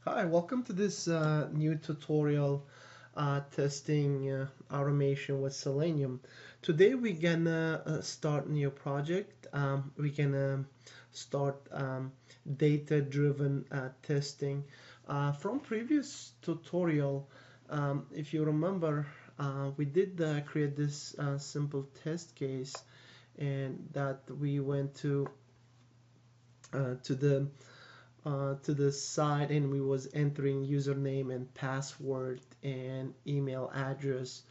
Hi, welcome to this new tutorial testing automation with Selenium. Today we're gonna start a new project. We're gonna start data-driven testing. From previous tutorial, if you remember, we did create this simple test case, and that we went uh, to the to the site, and we was entering username and password and email address,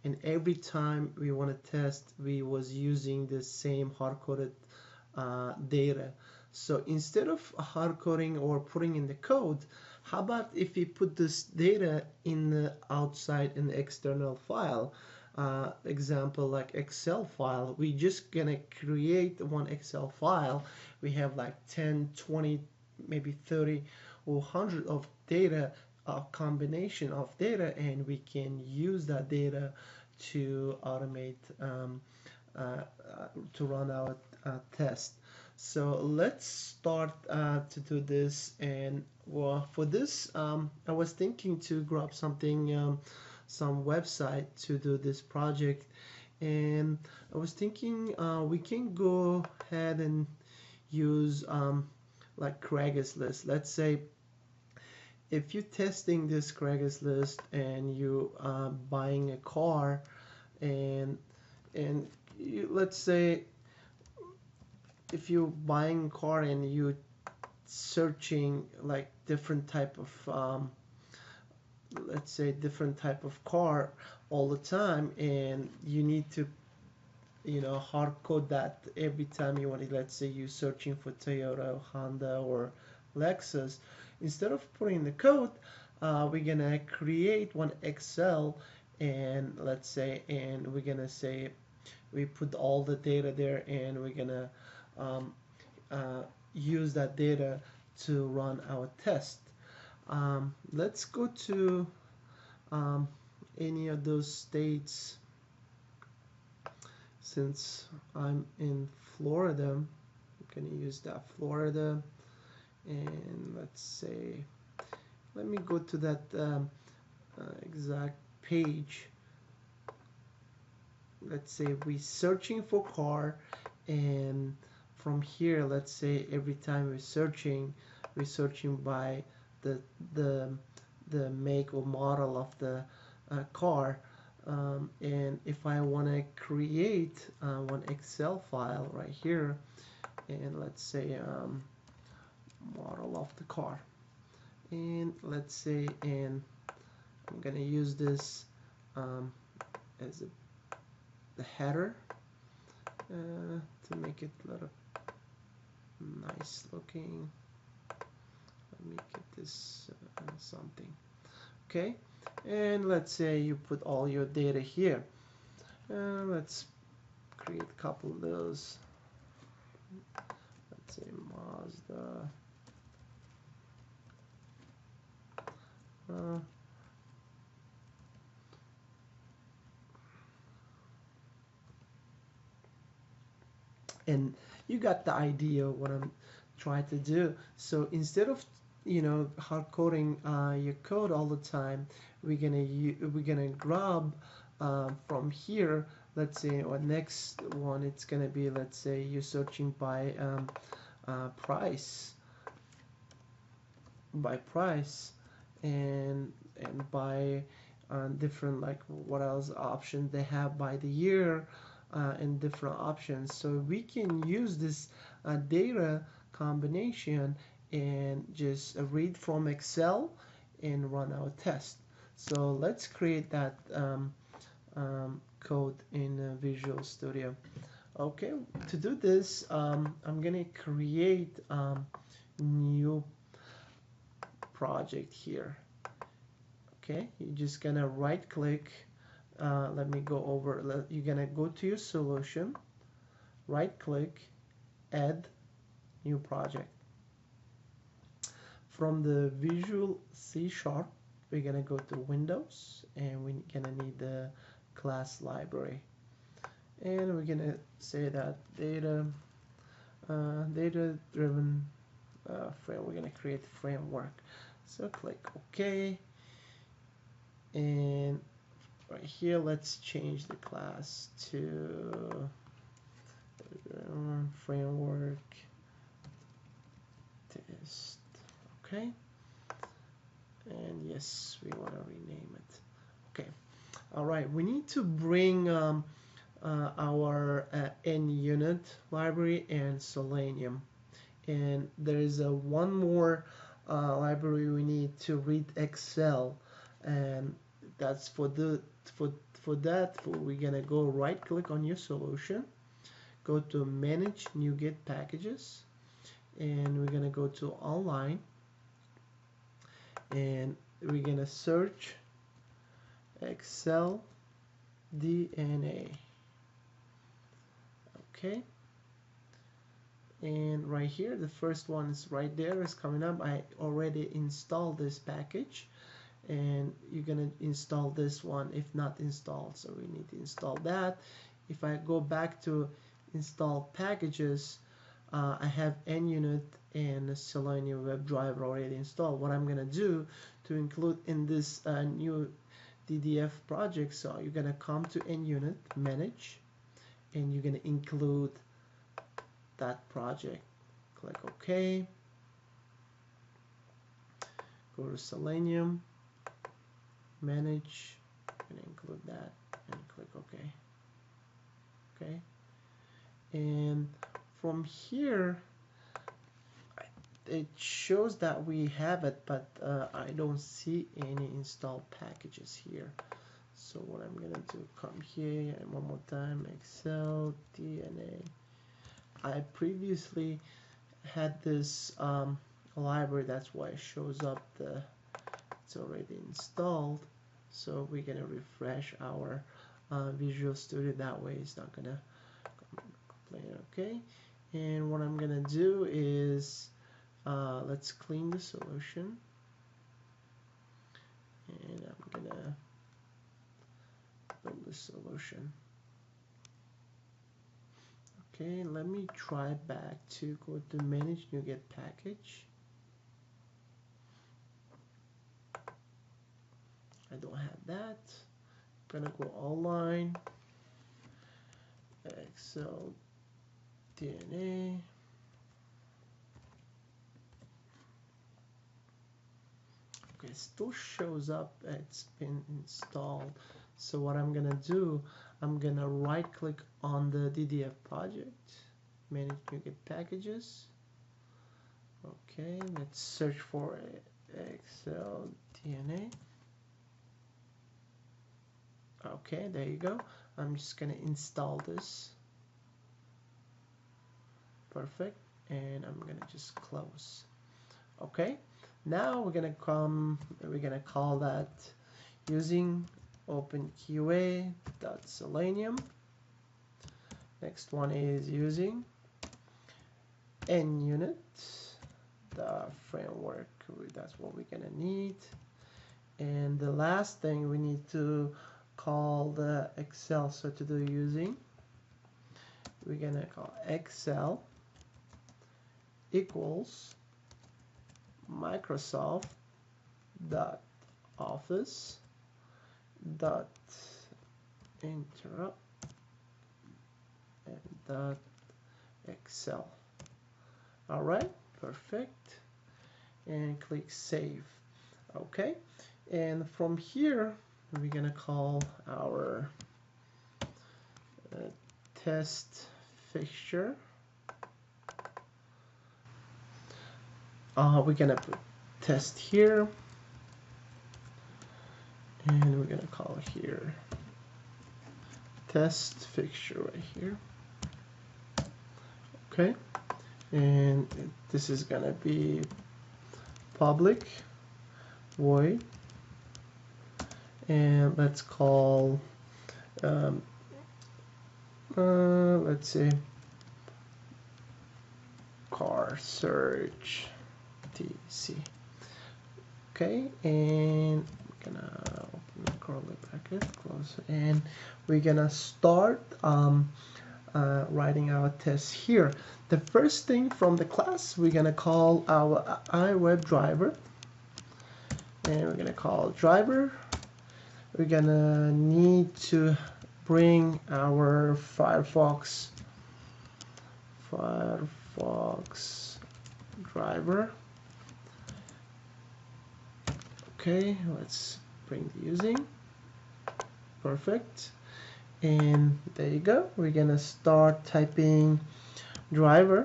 and every time we want to test we was using the same hard-coded data. So instead of hard coding or putting in the code, how about if we put this data in the outside an external file, example like Excel file. We just gonna create one Excel file. We have like 10, 20, maybe 30 or 100 of data, a combination of data, and we can use that data to automate to run our test. So let's start to do this. And well, for this, I was thinking to grab something, some website to do this project. And I was thinking we can go ahead and use like Craigslist. Let's say if you're testing this Craigslist and you buying a car, and let's say if you're buying a car and you searching like different type of let's say different type of car all the time, and you need to hard code that every time you want to, let's say you're searching for Toyota, Honda, or Lexus. Instead of putting the code, we're gonna create one Excel, and let's say, and we're gonna say we put all the data there, and we're gonna um, uh, use that data to run our test. Let's go to um, any of those states. Since I'm in Florida, I'm gonna use that Florida, and let's say, let me go to that exact page. Let's say we searching for car, and from here, let's say every time we're searching by the the the make or model of the car. And if I want to create one Excel file right here, and let's say model of the car, and let's say, and I'm gonna use this um, as the header to make it a little nice looking. Let me get this something. Okay, and let's say you put all your data here. Let's create a couple of those. Let's say Mazda. Uh, and you got the idea of what I'm trying to do. So instead of hard coding your code all the time, we're gonna grab from here. Let's say our next one, it's gonna be, let's say you're searching by price, price, and by different, like what else option they have by the year, and different options. So we can use this data combination and just read from Excel and run our test. So let's create that code in Visual Studio. Okay, to do this, I'm gonna create new project here. Okay, you're just gonna right click. Let me go over. You're gonna go to your solution, right click, add new project. From the Visual C Sharp, we're gonna go to Windows, and we're gonna need the class library, and we're gonna say that data driven frame. We're gonna create framework. So click OK, and right here let's change the class to framework test. Okay, and yes, we want to rename it. Okay, all right, we need to bring our NUnit library and Selenium, and there is one more library we need to read Excel, and that's for we're gonna go right click on your solution, go to manage NuGet packages, and we're gonna go to online, and we're gonna search Excel DNA. Okay, and right here the first one is right there, is coming up. I already installed this package, and you're gonna install this one if not installed, so we need to install that. If I go back to install packages, I have NUnit and Selenium WebDriver already installed. What I'm gonna do to include in this new DDF project, so you're gonna come to NUnit, manage, and you're gonna include that project. Click OK, go to Selenium, manage, and include that, and click OK. Okay, and from here it shows that we have it, but I don't see any installed packages here. So what I'm gonna do, come here and one more time, Excel DNA. I previously had this library, that's why it shows up it's already installed. So we're gonna refresh our Visual Studio, that way it's not gonna complain. Okay, and what I'm gonna do is let's clean the solution, and I'm gonna build the solution. Okay, let me try back to go to manage NuGet package. I don't have that. I'm gonna go online, Excel DNA. Okay, it still shows up, it's been installed. So what I'm gonna do, I'm gonna right click on the DDF project, manage NuGet packages. Okay, let's search for Excel DNA. Okay, there you go. I'm just gonna install this. Perfect, and I'm gonna just close. Okay, now we're gonna call that using openqa.selenium. Next one is using NUnit, the framework. That's what we're gonna need. And the last thing, we need to call the Excel. So to do using, we're gonna call Excel equals Microsoft dot Office dot interrupt and dot Excel. All right, perfect, and click save. Okay, and from here we're gonna call our test fixture. We're gonna put test here, and we're gonna call here test fixture right here. Okay, and this is gonna be public void, and let's call let's say car search TC. Okay, and we're gonna open the curly bracket, close, and we're gonna start writing our tests here. The first thing from the class, we're gonna call our iWebDriver, and we're gonna call driver. We're gonna need to bring our Firefox driver. Okay, let's bring the using. Perfect. And there you go. We're gonna start typing driver.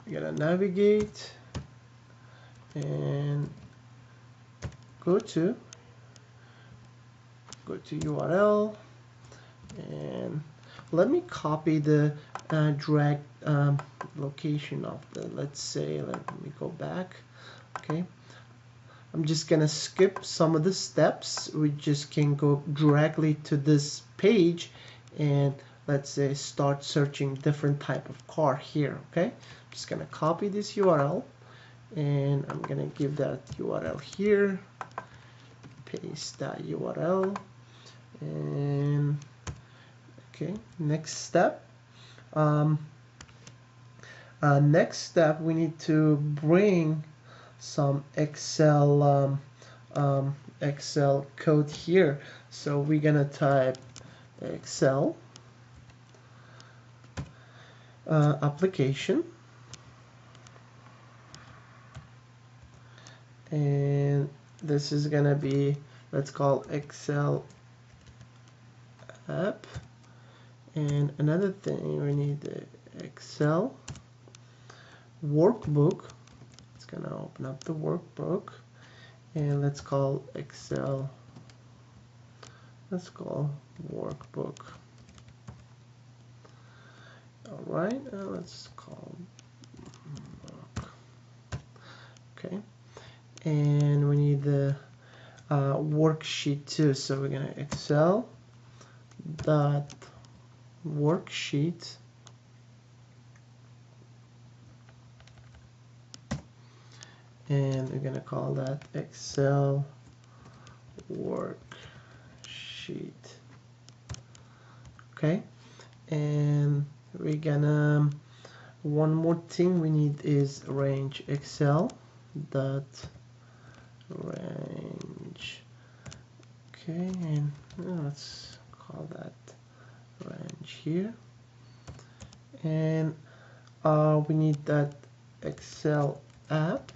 We're gonna navigate and go to URL, and let me copy the drag location of the, let's say, let me go back. Okay, I'm just gonna skip some of the steps. We just can go directly to this page and let's say start searching different type of car here. Okay, I'm just gonna copy this URL and I'm gonna give that URL here, paste that URL, and okay, next step. Next step, we need to bring some Excel Excel code here. So we're gonna type Excel application, and this is gonna be, let's call Excel app. And another thing, we need the Excel workbook. It's gonna open up the workbook, and let's call Excel, let's call workbook. All right, let's call book. Okay, and we need the worksheet too. So we're gonna Excel dot worksheet, and we're gonna call that Excel worksheet. Okay, and we're gonna, one more thing we need is range, Excel dot range. Okay, and let's call that range here, and we need that Excel app,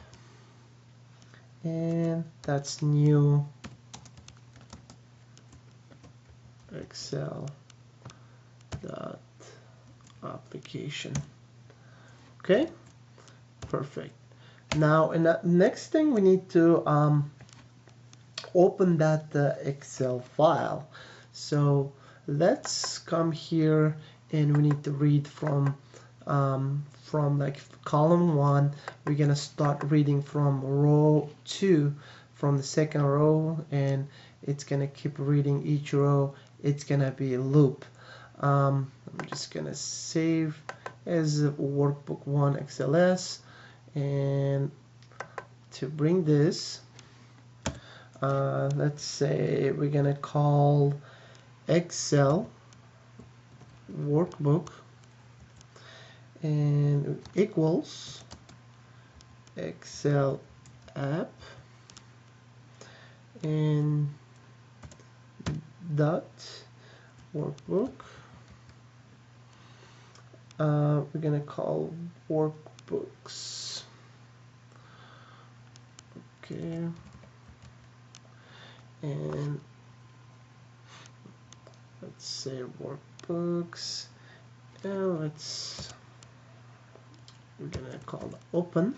and that's new Excel dot application. Okay, perfect. Now, in the next thing, we need to open that Excel file. So let's come here, and we need to read from like column 1. We're gonna start reading from row 2, from the second row, and it's gonna keep reading each row. It's gonna be a loop. I'm just gonna save as workbook 1 XLS, and to bring this, let's say we're gonna call Excel workbook and equals Excel app and dot workbook. We're gonna call workbooks. Okay, and let's say workbooks, and we're gonna call open,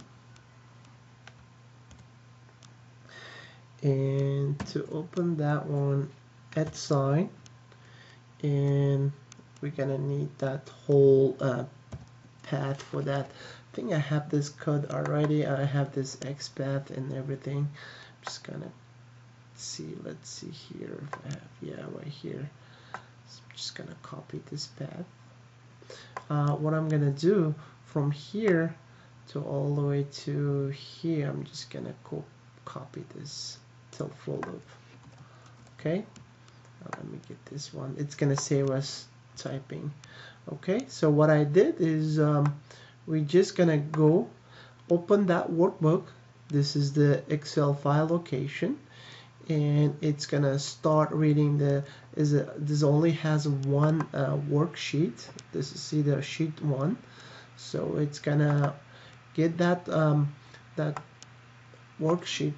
and to open that one, add sign, and we're gonna need that whole path for that. I think I have this code already. I have this XPath and everything. I'm just gonna see, let's see here if I have, yeah, right here. So I'm just gonna copy this path. What I'm gonna do from here to all the way to here, I'm just gonna copy this till full loop. Okay, let me get this one. It's gonna save us typing. Okay, so what I did is we're just gonna go open that workbook. This is the Excel file location, and it's gonna start reading this only has one worksheet. This is either sheet 1, so it's gonna get that worksheet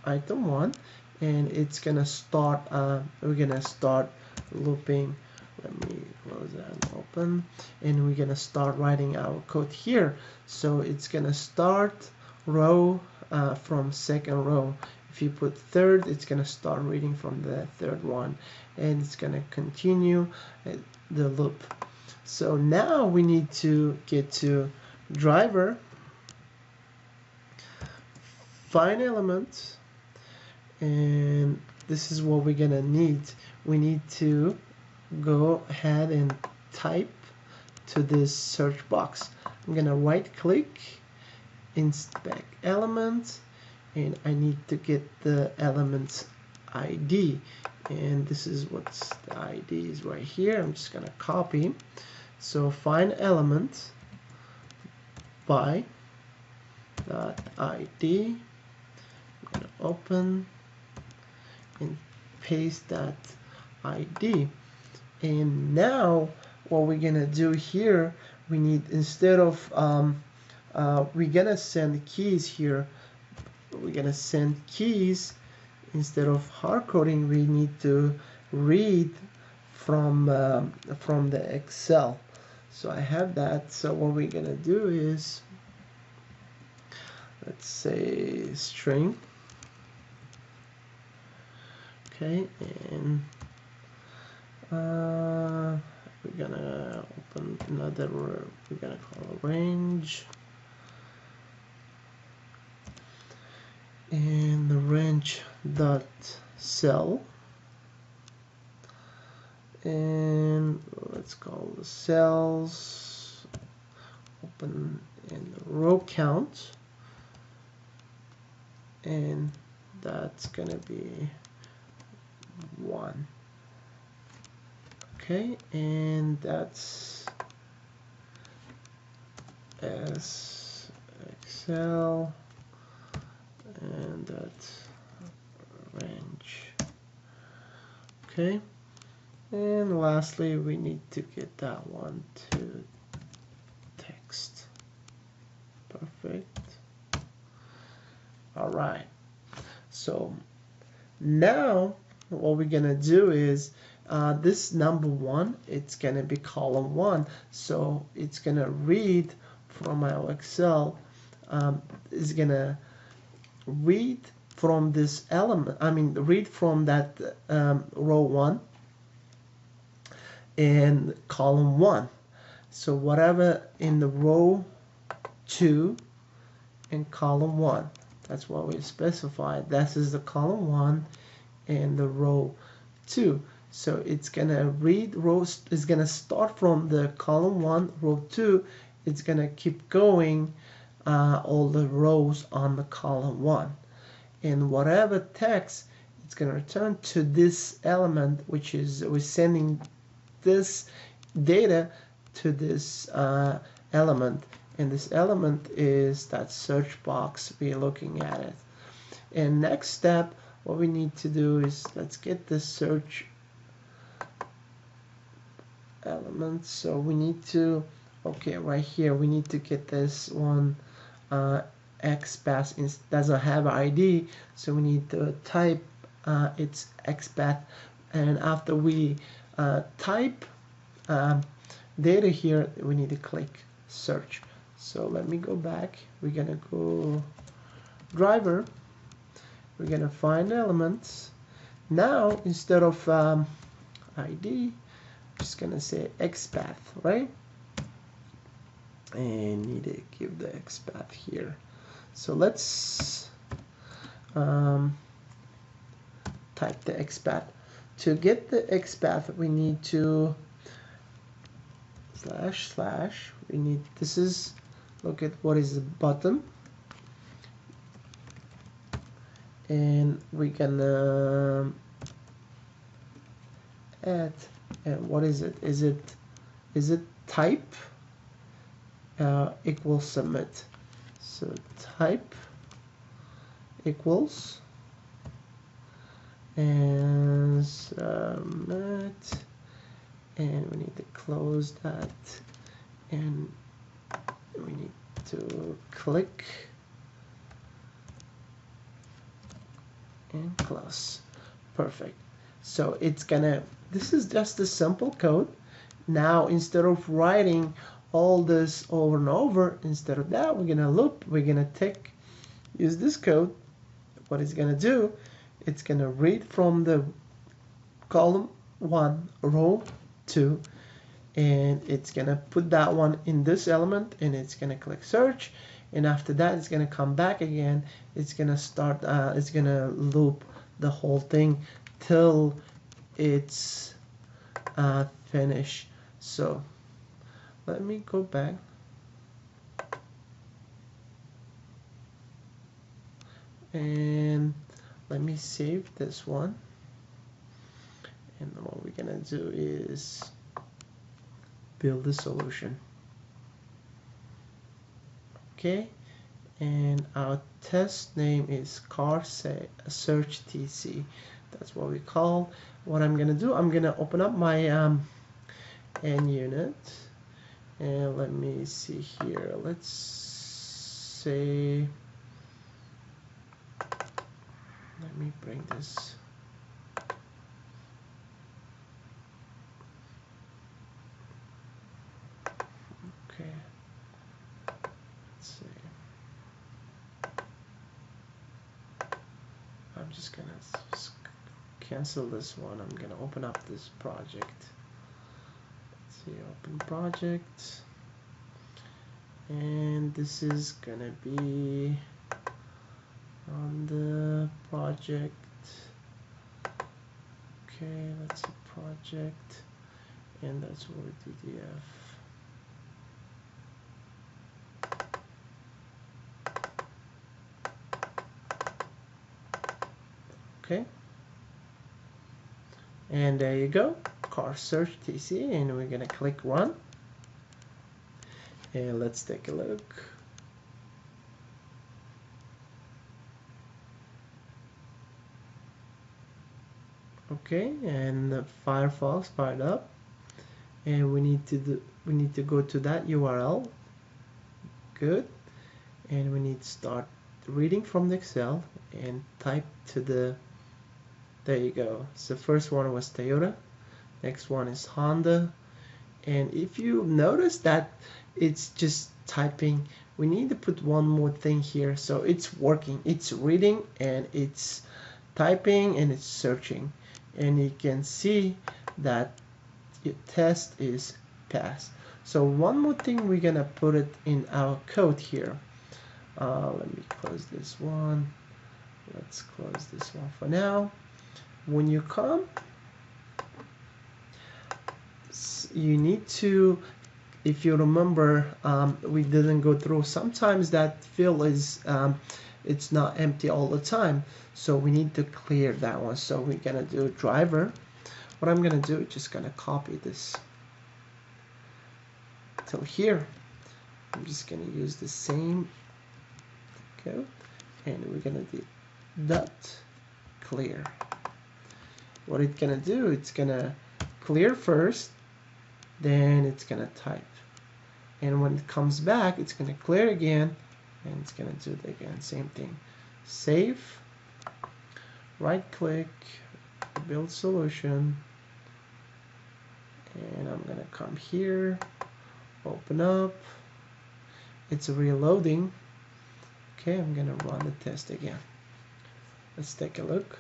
item 1, and it's gonna start we're gonna start looping. Let me close that and open, and we're gonna start writing our code here. So it's gonna start row from second row. If you put third, it's gonna start reading from the third one, and it's gonna continue the loop. So now we need to get to driver, find element, and this is what we're gonna need. We need to go ahead and type to this search box. I'm gonna right click, inspect element, and I need to get the element's ID, and this is what's the ID is right here. I'm just gonna copy. So find element by .id. I'm gonna open and paste that ID. And now what we're gonna do here, we need, instead of we're gonna send keys here, we're gonna send keys instead of hard coding. We need to read from the Excel. So I have that. So what we're gonna do is, let's say string, okay, and we're gonna open another, we're gonna call range, and the range dot cell, and let's call the cells, open in the row count, and that's gonna be 1. Okay, and that's S Excel, and that's range. Okay, and lastly we need to get that one to text. Perfect. All right, so now what we're gonna do is this number 1, it's gonna be column 1, so it's gonna read from our Excel, is gonna read from this element, read from that row 1 and column 1. So whatever in the row 2 and column 1, that's what we specified. That is the column 1 and the row 2. So it's gonna read rows, it's gonna start from the column 1, row 2, it's gonna keep going all the rows on the column 1. And whatever text, it's gonna return to this element, which is, we're sending this data to this element. And this element is that search box, we're looking at it. And next step, what we need to do is, let's get the search element. So we need to, okay, right here, we need to get this one XPath doesn't have ID, so we need to type its XPath, and after we type data here, we need to click search. So let me go back. We're gonna go driver, we're gonna find elements. Now instead of ID, I'm just gonna say XPath, right? And need to give the XPath here. So let's type the XPath. To get the XPath, we need to // we need, this is, look at what is the bottom, and we're gonna add, and what is it? Is it type equals submit? So type equals and submit, and we need to close that, and we need to click and close. Perfect. So it's gonna, this is just a simple code. Now instead of writing all this over and over, instead of that, we're gonna loop, we're gonna use this code. What it's gonna do, it's gonna read from the column 1, row 2, and it's gonna put that one in this element, and it's gonna click search, and after that it's gonna come back again. It's gonna start, it's gonna loop the whole thing till it's finished. So let me go back and let me save this one, and what we're gonna do is build the solution. Okay, and our test name is car search TC. That's what we call. What I'm gonna do, I'm gonna open up my end unit, and let me see here. Let's say, let me bring this. Okay, let's see. I'm just gonna cancel this one. I'm gonna open up this project. Let's see, open project, and this is gonna be on the project. Okay, that's a project, and that's what DDF. Okay, and there you go, car search TC, and we're gonna click run, and let's take a look. Okay, and the Firefox fired up, and we need to go to that URL. Good, and we need to start reading from the Excel and type to the, there you go. So first one was Toyota, next one is Honda, and if you notice that it's just typing, we need to put one more thing here. So it's working, it's reading, and it's typing, and it's searching, and you can see that your test is passed. So one more thing, we're gonna put it in our code here. Let me close this one. Let's close this one for now. When you come, you need to, if you remember, we didn't go through, sometimes that field is it's not empty all the time, so we need to clear that one. So we're gonna do driver. What I'm gonna do, just gonna copy this till here. I'm just gonna use the same code, and we're gonna do dot clear. What it's gonna do, it's gonna clear first, then it's gonna type, and when it comes back, it's gonna clear again, and it's gonna do it again, same thing. Save, right click, build solution, and I'm gonna come here, open up, it's reloading. Okay, I'm gonna run the test again. Let's take a look.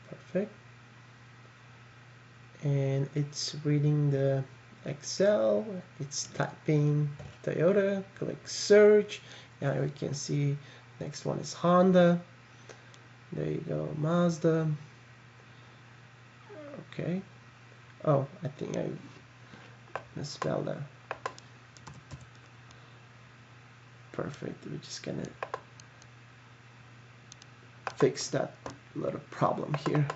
Perfect. And it's reading the Excel, it's typing Toyota, click search. Now we can see next one is Honda. There you go, Mazda. Okay. Oh, I think I misspelled that. Perfect. We're just gonna fix that little problem here.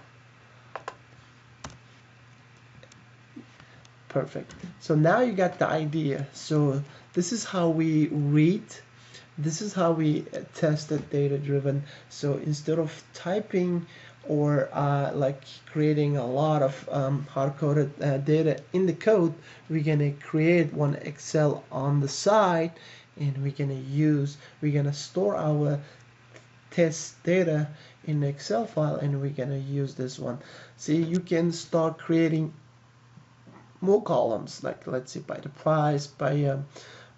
Perfect. So now you got the idea. So this is how we read. This is how we test the data driven. So instead of typing or like creating a lot of hard-coded data in the code, we're gonna create one Excel on the side, and we're gonna store our test data in the Excel file, and we're gonna use this one. See, you can start creating more columns, like let's see, by the price, by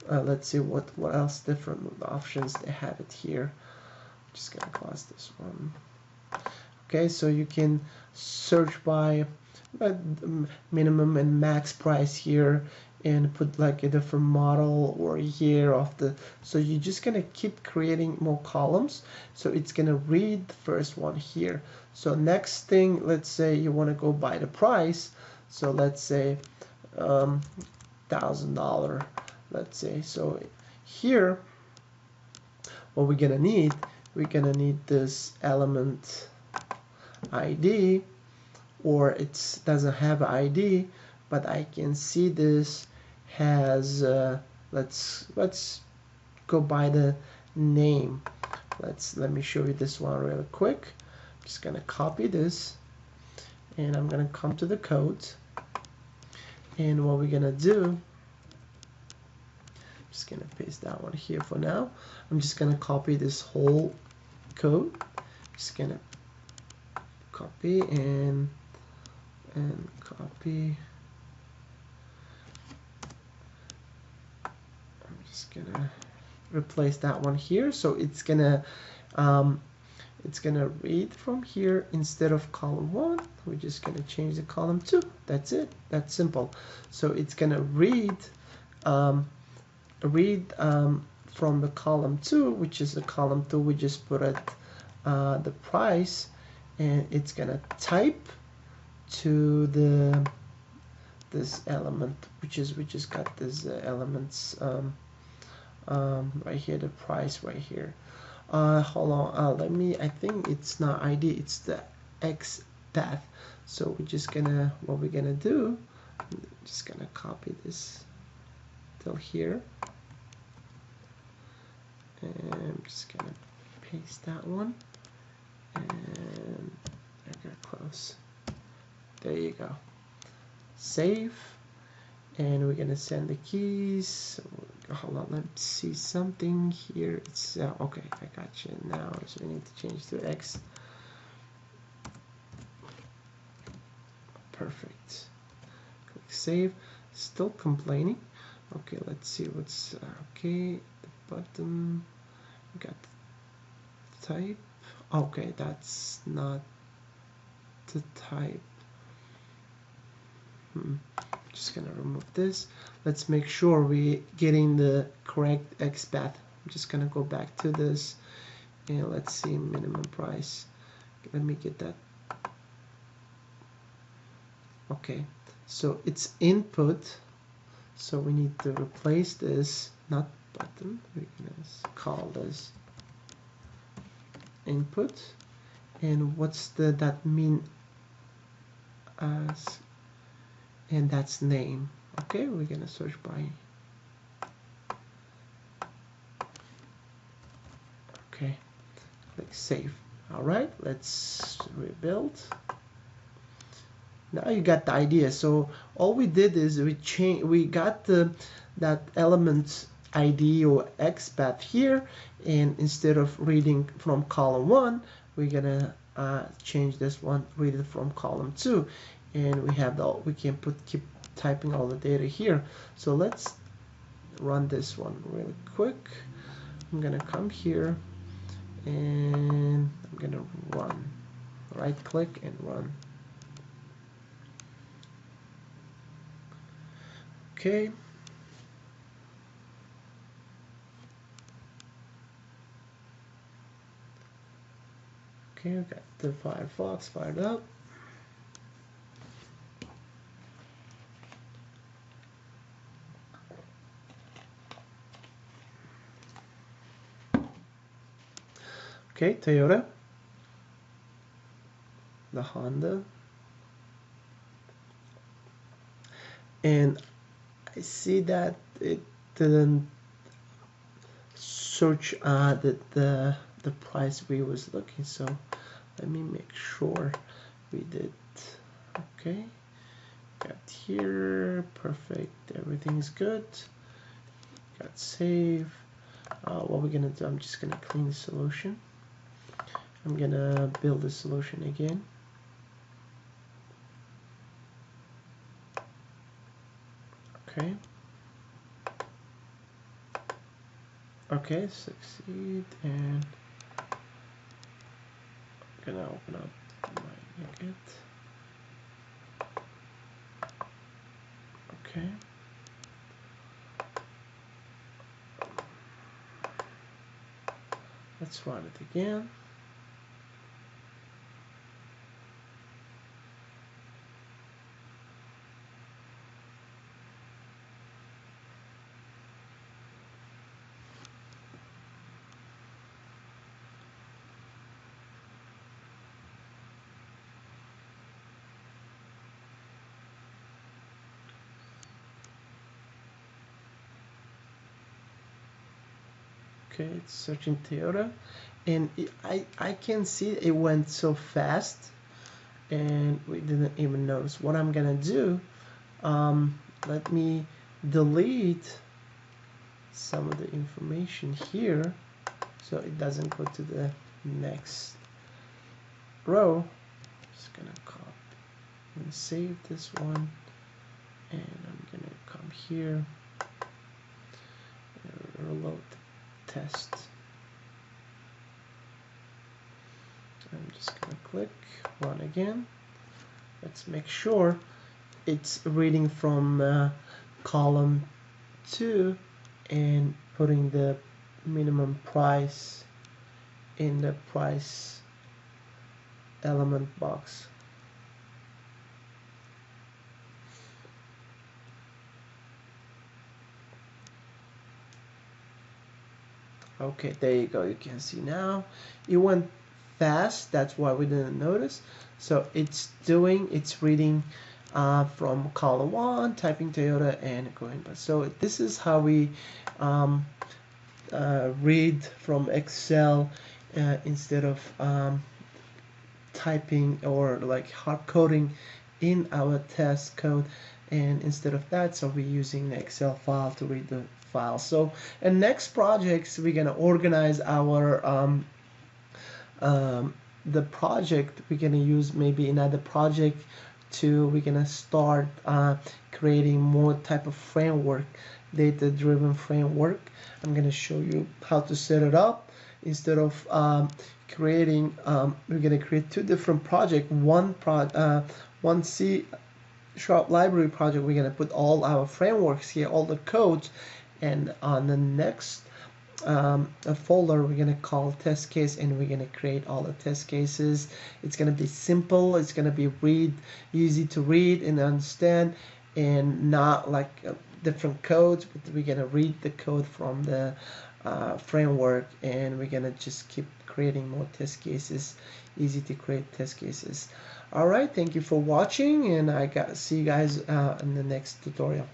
let's see what else different options they have it here. Just gonna close this one. Okay, so you can search by minimum and max price here, and put like a different model or year of the. So you're just gonna keep creating more columns, so it's gonna read the first one here. So next thing, let's say you want to go by the price, so let's say $1,000, let's say. So here what we're gonna need this element ID, or it doesn't have ID, but I can see this has let's go by the name. Let me show you this one real quick. I'm just gonna copy this, and I'm gonna come to the code, and what we're gonna do, I'm just gonna paste that one here for now. I'm just gonna copy this whole code. Just gonna copy and copy. I'm just gonna replace that one here. So it's gonna read from here. Instead of column 1, we're just gonna change the column 2. That's it. That's simple. So it's gonna read from the column 2, which is the column 2 we just put at the price, and it's gonna type to this element, which is we just got this elements right here, the price right here. Hold on, I think it's not ID, it's the X path. So we're just gonna, what we're gonna do, I'm just gonna copy this till here, and I'm just gonna paste that one, and I got close. There you go. Save, and we're gonna send the keys. Hold on, let's see something here. It's okay, I got you now. So we need to change to X. Perfect. Click save. Still complaining. Okay, let's see what's okay. The button. We got type. Okay, that's not the type. Just gonna remove this. Let's make sure we're getting the correct X path. I'm just gonna go back to this, and let's see minimum price. Let me get that. Okay, so it's input, so we need to replace this, not button, we're gonna call this input. And what's that mean as, and that's name. Okay, we're gonna search by. Okay, click save. All right, let's rebuild. Now you got the idea. So all we did is we got that element ID or X path here, and instead of reading from column 1, we're gonna change this one, read it from column 2, and we can keep typing all the data here. So let's run this one really quick. I'm gonna come here, and I'm gonna run. Right click and run. Okay. Okay, we got the Firefox fired up. Okay, Toyota. the Honda, and I see that it didn't search the price we was looking, so let me make sure we did. Okay, got here, perfect, everything's good. Got save. What we're gonna do, I'm just gonna clean the solution. I'm gonna build the solution again. Okay. Okay, succeed, and I'm gonna open up my Git. Okay. Let's run it again. Okay, it's searching Toyota, and I can see it went so fast, and we didn't even notice. What I'm gonna do, let me delete some of the information here so it doesn't go to the next row. Just gonna copy and save this one, and I'm gonna come here and reload the test. I'm just gonna click run again. Let's make sure it's reading from column 2 and putting the minimum price in the price element box. Okay, there you go. You can see now it went fast. That's why we didn't notice. So it's reading from column 1, typing Toyota, and going. So this is how we read from Excel instead of typing or like hard coding in our test code, and instead of that, so we're using the Excel file to read the file. So in next projects we're gonna organize our the project. We're gonna use maybe another project to we're gonna start creating more type of framework, data-driven framework. I'm gonna show you how to set it up. Instead of creating, we're gonna create two different projects. One C# library project, we're gonna put all our frameworks here, all the codes, and on the next a folder we're gonna call test case, and we're gonna create all the test cases. It's gonna be simple, it's gonna be easy to read and understand, and not like different codes, but we're gonna read the code from the framework, and we're gonna just keep creating more test cases. Easy to create test cases. All right, thank you for watching, and see you guys in the next tutorial.